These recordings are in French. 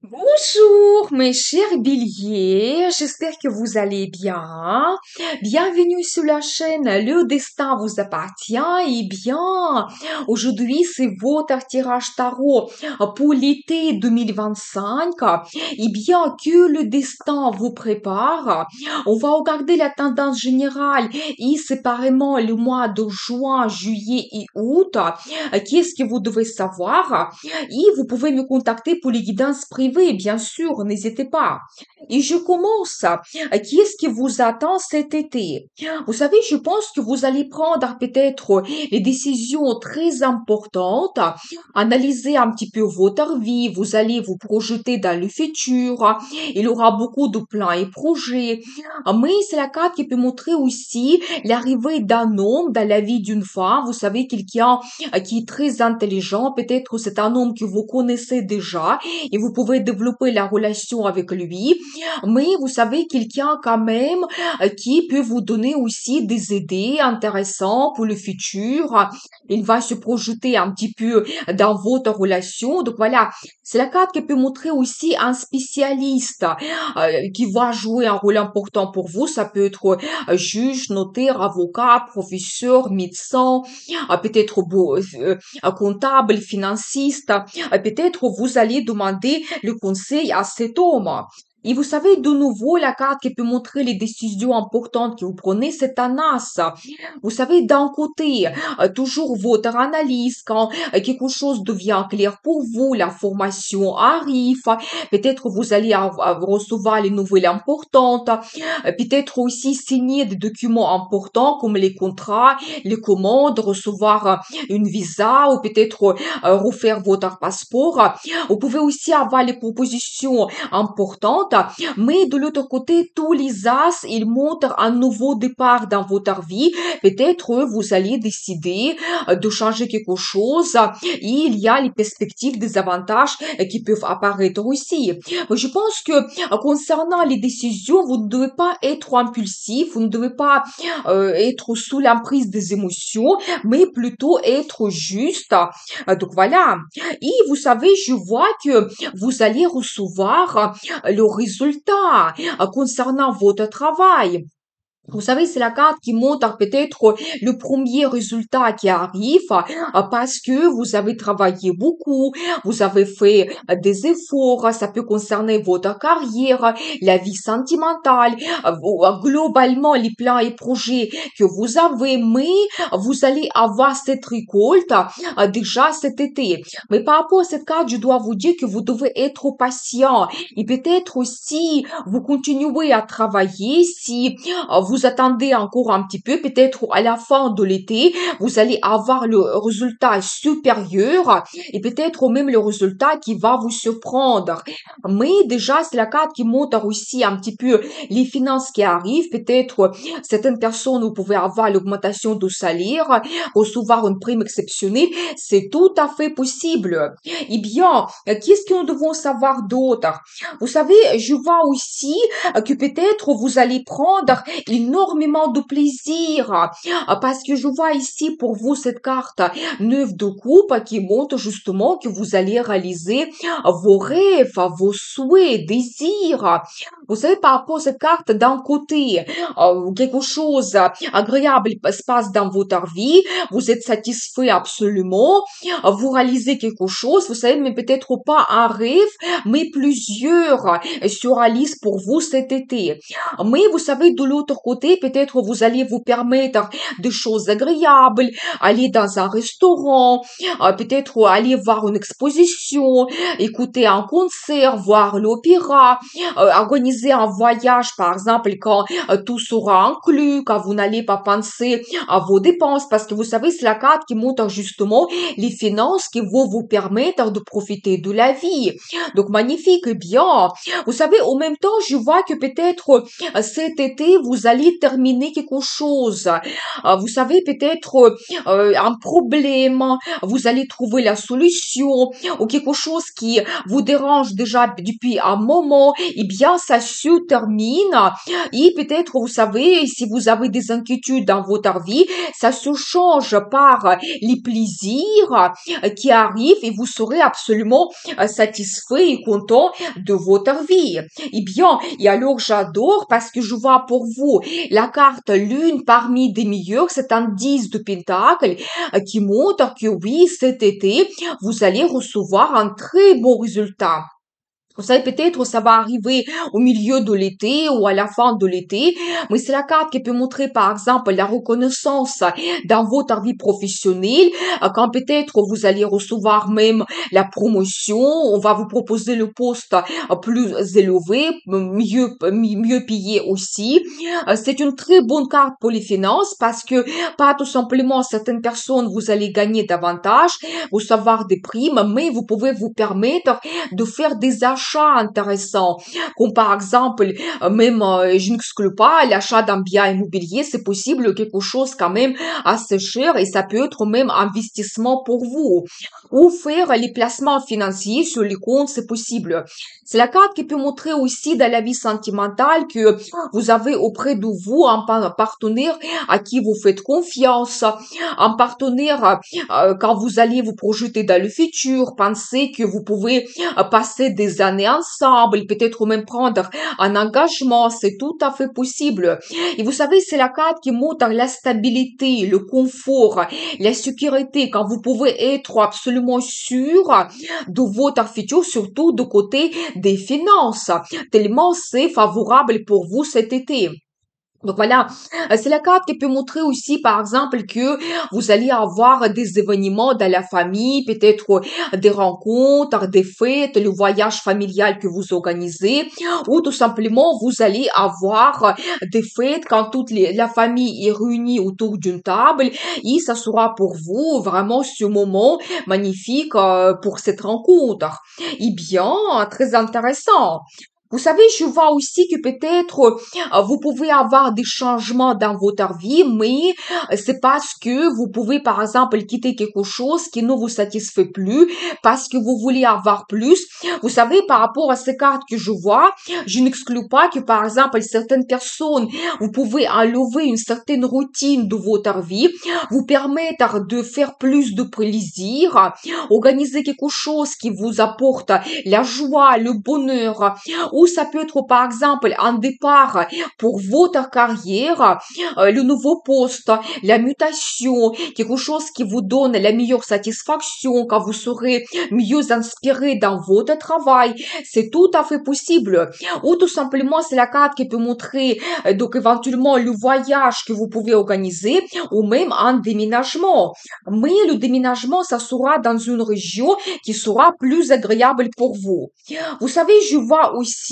Bonjour mes chers béliers, j'espère que vous allez bien. Bienvenue sur la chaîne Le Destin vous appartient. Eh bien, aujourd'hui c'est votre tirage tarot pour l'été 2025. Eh bien, que le destin vous prépare. On va regarder la tendance générale et séparément le mois de juin, juillet et août. Qu'est-ce que vous devez savoir? Et vous pouvez me contacter pour les guidances privées, bien sûr, n'hésitez pas. Et je commence. Qui est-ce qui vous attend cet été? Vous savez, je pense que vous allez prendre peut-être les décisions très importantes, analyser un petit peu votre vie, vous allez vous projeter dans le futur, il y aura beaucoup de plans et projets, mais c'est la carte qui peut montrer aussi l'arrivée d'un homme dans la vie d'une femme, vous savez, quelqu'un qui est très intelligent. Peut-être c'est un homme que vous connaissez déjà et vous pouvez développer la relation avec lui. Mais vous savez, quelqu'un quand même qui peut vous donner aussi des idées intéressantes pour le futur. Il va se projeter un petit peu dans votre relation. Donc voilà, c'est la carte qui peut montrer aussi un spécialiste qui va jouer un rôle important pour vous. Ça peut être juge, notaire, avocat, professeur, médecin, peut-être un comptable, financiste, peut-être vous allez demander le conseil à cet homme. Et vous savez, de nouveau, la carte qui peut montrer les décisions importantes que vous prenez, c'est un as. Vous savez, d'un côté, toujours votre analyse, quand quelque chose devient clair pour vous, l'information arrive, peut-être vous allez recevoir les nouvelles importantes, peut-être aussi signer des documents importants comme les contrats, les commandes, recevoir une visa ou peut-être refaire votre passeport. Vous pouvez aussi avoir les propositions importantes, mais de l'autre côté, tous les as, ils montrent un nouveau départ dans votre vie. Peut-être vous allez décider de changer quelque chose et il y a les perspectives des avantages qui peuvent apparaître aussi. Mais je pense que concernant les décisions, vous ne devez pas être impulsif, vous ne devez pas être sous l'emprise des émotions, mais plutôt être juste. Donc voilà. Et vous savez, je vois que vous allez recevoir le résultat concernant votre travail. Vous savez, c'est la carte qui montre peut-être le premier résultat qui arrive parce que vous avez travaillé beaucoup, vous avez fait des efforts, ça peut concerner votre carrière, la vie sentimentale, globalement les plans et projets que vous avez, mais vous allez avoir cette récolte déjà cet été. Mais par rapport à cette carte, je dois vous dire que vous devez être patient et peut-être aussi vous continuez à travailler si vous attendez encore un petit peu, peut-être à la fin de l'été, vous allez avoir le résultat supérieur et peut-être même le résultat qui va vous surprendre. Mais déjà, c'est la carte qui montre aussi un petit peu les finances qui arrivent. Peut-être certaines personnes, vous pouvez avoir l'augmentation de salaire, recevoir une prime exceptionnelle. C'est tout à fait possible. Eh bien, qu'est-ce que nous devons savoir d'autre? Vous savez, je vois aussi que peut-être vous allez prendre énormément de plaisir parce que je vois ici pour vous cette carte 9 de coupe qui montre justement que vous allez réaliser vos rêves, vos souhaits, désirs. Vous savez, par rapport à cette carte, d'un côté, quelque chose agréable se passe dans votre vie, vous êtes satisfait absolument, vous réalisez quelque chose, vous savez, mais peut-être pas un rêve, mais plusieurs se réalisent pour vous cet été. Mais vous savez, de l'autre côté, peut-être vous allez vous permettre des choses agréables, aller dans un restaurant, peut-être aller voir une exposition, écouter un concert, voir l'opéra, organiser un voyage, par exemple, quand tout sera inclus, quand vous n'allez pas penser à vos dépenses, parce que vous savez, c'est la carte qui montre justement les finances qui vont vous permettre de profiter de la vie. Donc, magnifique, bien. Vous savez, en même temps, je vois que peut-être cet été, vous allez allez terminer quelque chose. Vous savez, peut-être un problème, vous allez trouver la solution ou quelque chose qui vous dérange déjà depuis un moment, eh bien, ça se termine. Et peut-être, vous savez, si vous avez des inquiétudes dans votre vie, ça se change par les plaisirs qui arrivent et vous serez absolument satisfait et content de votre vie. Eh bien, et alors j'adore parce que je vois pour vous la carte l'une parmi des meilleures, c'est un 10 de pentacle qui montre que oui, cet été, vous allez recevoir un très bon résultat. Vous savez, peut-être ça va arriver au milieu de l'été ou à la fin de l'été, mais c'est la carte qui peut montrer, par exemple, la reconnaissance dans votre vie professionnelle, quand peut-être vous allez recevoir même la promotion, on va vous proposer le poste plus élevé, mieux payé aussi. C'est une très bonne carte pour les finances parce que pas tout simplement certaines personnes, vous allez gagner davantage, recevoir des primes, mais vous pouvez vous permettre de faire des achats intéressants, comme par exemple, même, je n'exclus pas l'achat d'un bien immobilier, c'est possible quelque chose quand même assez cher et ça peut être même investissement pour vous. Ou faire les placements financiers sur les comptes, c'est possible. C'est la carte qui peut montrer aussi dans la vie sentimentale que vous avez auprès de vous un partenaire à qui vous faites confiance, un partenaire quand vous allez vous projeter dans le futur, pensez que vous pouvez passer des années ensemble, peut-être même prendre un engagement, c'est tout à fait possible. Et vous savez, c'est la carte qui montre la stabilité, le confort, la sécurité, quand vous pouvez être absolument sûr de votre futur, surtout du côté des finances, tellement c'est favorable pour vous cet été. Donc voilà, c'est la carte qui peut montrer aussi, par exemple, que vous allez avoir des événements dans la famille, peut-être des rencontres, des fêtes, le voyage familial que vous organisez, ou tout simplement vous allez avoir des fêtes quand la famille est réunie autour d'une table, et ça sera pour vous vraiment ce moment magnifique pour cette rencontre. Eh bien, très intéressant. Vous savez, je vois aussi que peut-être vous pouvez avoir des changements dans votre vie, mais c'est parce que vous pouvez, par exemple, quitter quelque chose qui ne vous satisfait plus, parce que vous voulez avoir plus. Vous savez, par rapport à ces cartes que je vois, je n'exclus pas que, par exemple, certaines personnes, vous pouvez enlever une certaine routine de votre vie, vous permettre de faire plus de plaisir, organiser quelque chose qui vous apporte la joie, le bonheur, ou ça peut être par exemple un départ pour votre carrière, le nouveau poste, la mutation, quelque chose qui vous donne la meilleure satisfaction, quand vous serez mieux inspiré dans votre travail. C'est tout à fait possible. Ou tout simplement, c'est la carte qui peut montrer donc éventuellement le voyage que vous pouvez organiser ou même un déménagement. Mais le déménagement, ça sera dans une région qui sera plus agréable pour vous. Vous savez, je vois aussi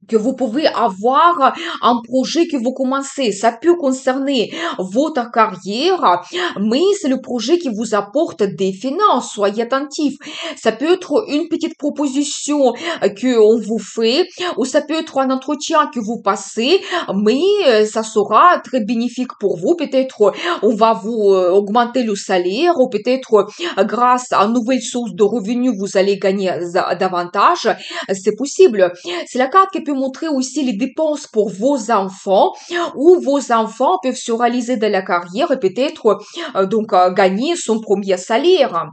que vous pouvez avoir un projet que vous commencez. Ça peut concerner votre carrière, mais c'est le projet qui vous apporte des finances. Soyez attentifs. Ça peut être une petite proposition que on vous fait, ou ça peut être un entretien que vous passez, mais ça sera très bénéfique pour vous. Peut-être on va vous augmenter le salaire, ou peut-être grâce à une nouvelle source de revenus, vous allez gagner davantage. C'est possible. C'est la carte qui peut montrer aussi les dépenses pour vos enfants, où vos enfants peuvent se réaliser dans la carrière et peut-être gagner son premier salaire.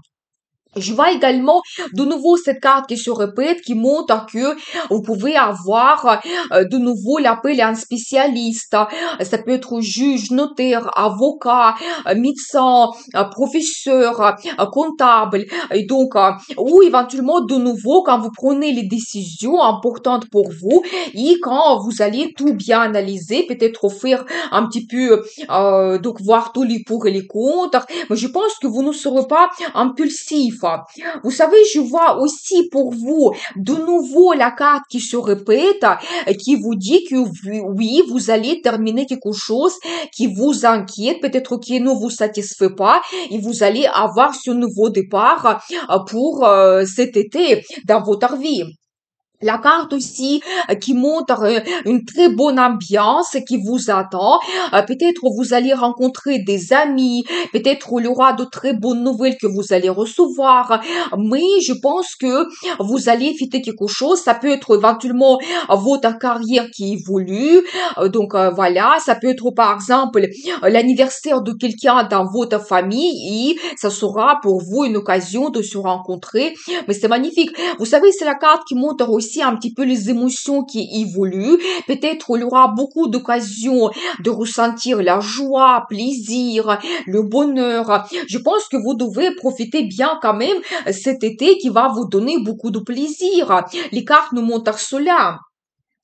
Je vois également de nouveau cette carte qui se répète, qui montre que vous pouvez avoir de nouveau l'appel à un spécialiste. Ça peut être juge, notaire, avocat, médecin, professeur, comptable. Et donc, ou éventuellement de nouveau quand vous prenez les décisions importantes pour vous et quand vous allez tout bien analyser, peut-être faire un petit peu, donc voir tous les pour et les contre. Mais je pense que vous ne serez pas impulsif. Vous savez, je vois aussi pour vous de nouveau la carte qui se répète, qui vous dit que oui, vous allez terminer quelque chose qui vous inquiète, peut-être qui ne vous satisfait pas, et vous allez avoir ce nouveau départ pour cet été dans votre vie. La carte aussi qui montre une très bonne ambiance qui vous attend. Peut-être vous allez rencontrer des amis, peut-être il y aura de très bonnes nouvelles que vous allez recevoir. Mais je pense que vous allez fêter quelque chose. Ça peut être éventuellement votre carrière qui évolue. Voilà, ça peut être par exemple l'anniversaire de quelqu'un dans votre famille et ça sera pour vous une occasion de se rencontrer. Mais c'est magnifique. Vous savez, c'est la carte qui montre aussi un petit peu les émotions qui évoluent. Peut-être il y aura beaucoup d'occasions de ressentir la joie, plaisir, le bonheur. Je pense que vous devez profiter bien quand même cet été qui va vous donner beaucoup de plaisir. Les cartes nous montrent cela.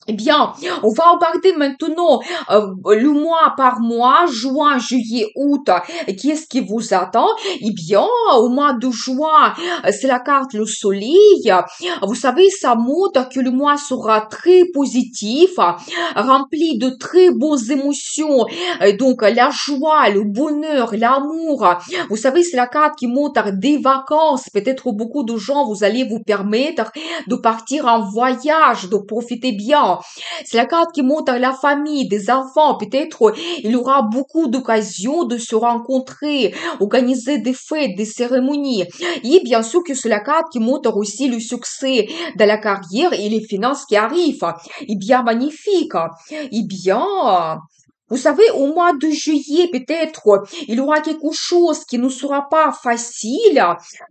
Eh bien, on va regarder maintenant le mois par mois, juin, juillet, août. Qu'est-ce qui vous attend? Eh bien, au mois de juin, c'est la carte le soleil. Vous savez, ça montre que le mois sera très positif, rempli de très bonnes émotions. Donc, la joie, le bonheur, l'amour. Vous savez, c'est la carte qui montre des vacances. Peut-être beaucoup de gens, vous allez vous permettre de partir en voyage, de profiter bien. C'est la carte qui montre la famille, des enfants. Peut-être il y aura beaucoup d'occasions de se rencontrer, organiser des fêtes, des cérémonies. Et bien sûr que c'est la carte qui montre aussi le succès de la carrière et les finances qui arrivent. Et bien magnifique. Et bien, vous savez, au mois de juillet, peut-être, il y aura quelque chose qui ne sera pas facile,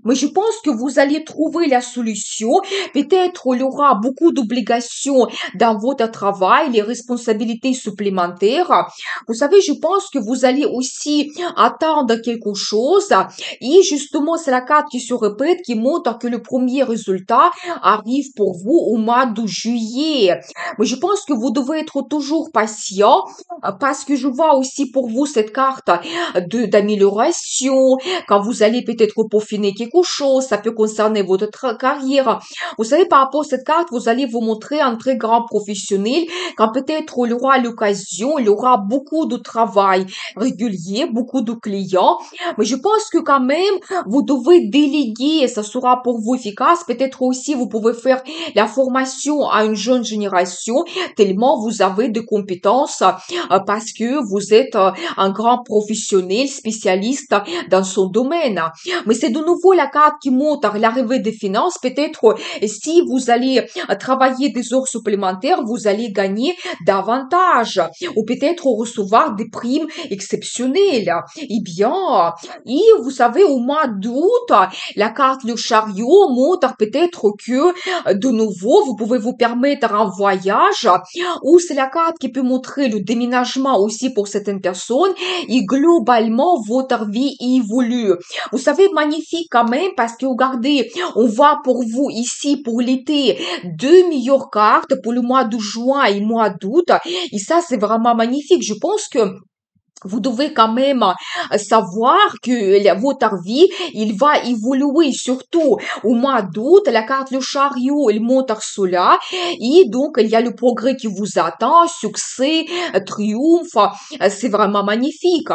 mais je pense que vous allez trouver la solution. Peut-être il y aura beaucoup d'obligations dans votre travail, les responsabilités supplémentaires. Vous savez, je pense que vous allez aussi attendre quelque chose. Et justement, c'est la carte qui se répète, qui montre que le premier résultat arrive pour vous au mois de juillet. Mais je pense que vous devez être toujours patient parce que je vois aussi pour vous cette carte d'amélioration, quand vous allez peut-être peaufiner quelque chose, ça peut concerner votre carrière. Vous savez, par rapport à cette carte, vous allez vous montrer un très grand professionnel, quand peut-être il aura l'occasion, il y aura beaucoup de travail régulier, beaucoup de clients, mais je pense que quand même, vous devez déléguer et ça sera pour vous efficace. Peut-être aussi, vous pouvez faire la formation à une jeune génération, tellement vous avez de compétences parce que vous êtes un grand professionnel, spécialiste dans son domaine. Mais c'est de nouveau la carte qui montre l'arrivée des finances. Peut-être si vous allez travailler des heures supplémentaires, vous allez gagner davantage ou peut-être recevoir des primes exceptionnelles. Eh bien, et vous savez, au mois d'août, la carte le chariot montre peut-être que de nouveau, vous pouvez vous permettre un voyage ou c'est la carte qui peut montrer le déménagement aussi pour certaines personnes et globalement, votre vie évolue. Vous savez, magnifique quand même parce que regardez, on voit pour vous ici pour l'été deux meilleures cartes pour le mois de juin et le mois d'août et ça, c'est vraiment magnifique. Je pense que vous devez quand même savoir que votre vie, il va évoluer surtout au mois d'août. La carte le chariot, elle montre cela. Et donc, il y a le progrès qui vous attend, succès, triomphe. C'est vraiment magnifique.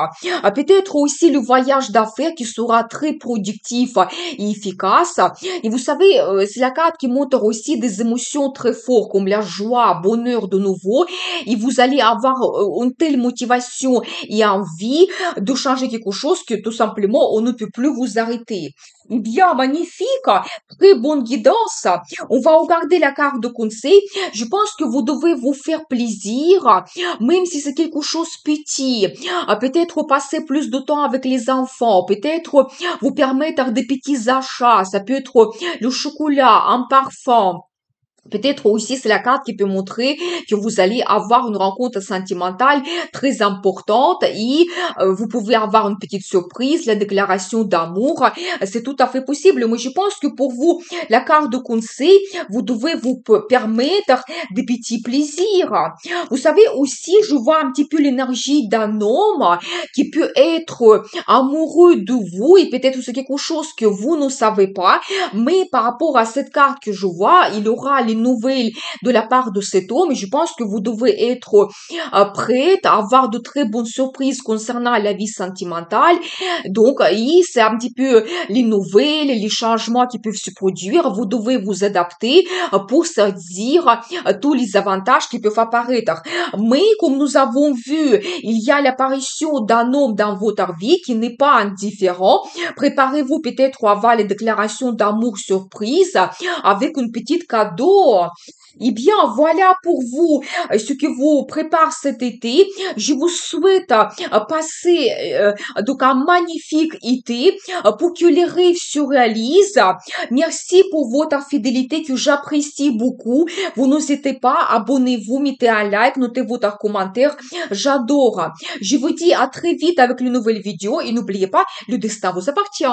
Peut-être aussi le voyage d'affaires qui sera très productif et efficace. Et vous savez, c'est la carte qui montre aussi des émotions très fortes comme la joie, bonheur de nouveau. Et vous allez avoir une telle motivation et envie de changer quelque chose que tout simplement on ne peut plus vous arrêter. Eh bien, magnifique, très bonne guidance. On va regarder la carte de conseil. Je pense que vous devez vous faire plaisir, même si c'est quelque chose petit. Peut-être passer plus de temps avec les enfants, peut-être vous permettre des petits achats. Ça peut être le chocolat, un parfum. Peut-être aussi, c'est la carte qui peut montrer que vous allez avoir une rencontre sentimentale très importante et vous pouvez avoir une petite surprise, la déclaration d'amour. C'est tout à fait possible. Mais je pense que pour vous, la carte de conseil, vous devez vous permettre des petits plaisirs. Vous savez aussi, je vois un petit peu l'énergie d'un homme qui peut être amoureux de vous et peut-être c'est quelque chose que vous ne savez pas. Mais par rapport à cette carte que je vois, il aura les les nouvelles de la part de cet homme. Et je pense que vous devez être prête à avoir de très bonnes surprises concernant la vie sentimentale. Donc, c'est un petit peu les nouvelles, les changements qui peuvent se produire. Vous devez vous adapter pour saisir tous les avantages qui peuvent apparaître. Mais comme nous avons vu, il y a l'apparition d'un homme dans votre vie qui n'est pas indifférent. Préparez-vous peut-être à avoir les déclarations d'amour surprise avec une petite cadeau. Eh bien, voilà pour vous ce que vous prépare cet été. Je vous souhaite passer donc un magnifique été pour que les rêves se réalisent. Merci pour votre fidélité que j'apprécie beaucoup. Vous n'hésitez pas, abonnez-vous, mettez un like, notez votre commentaire. J'adore. Je vous dis à très vite avec une nouvelle vidéo et n'oubliez pas, le destin vous appartient.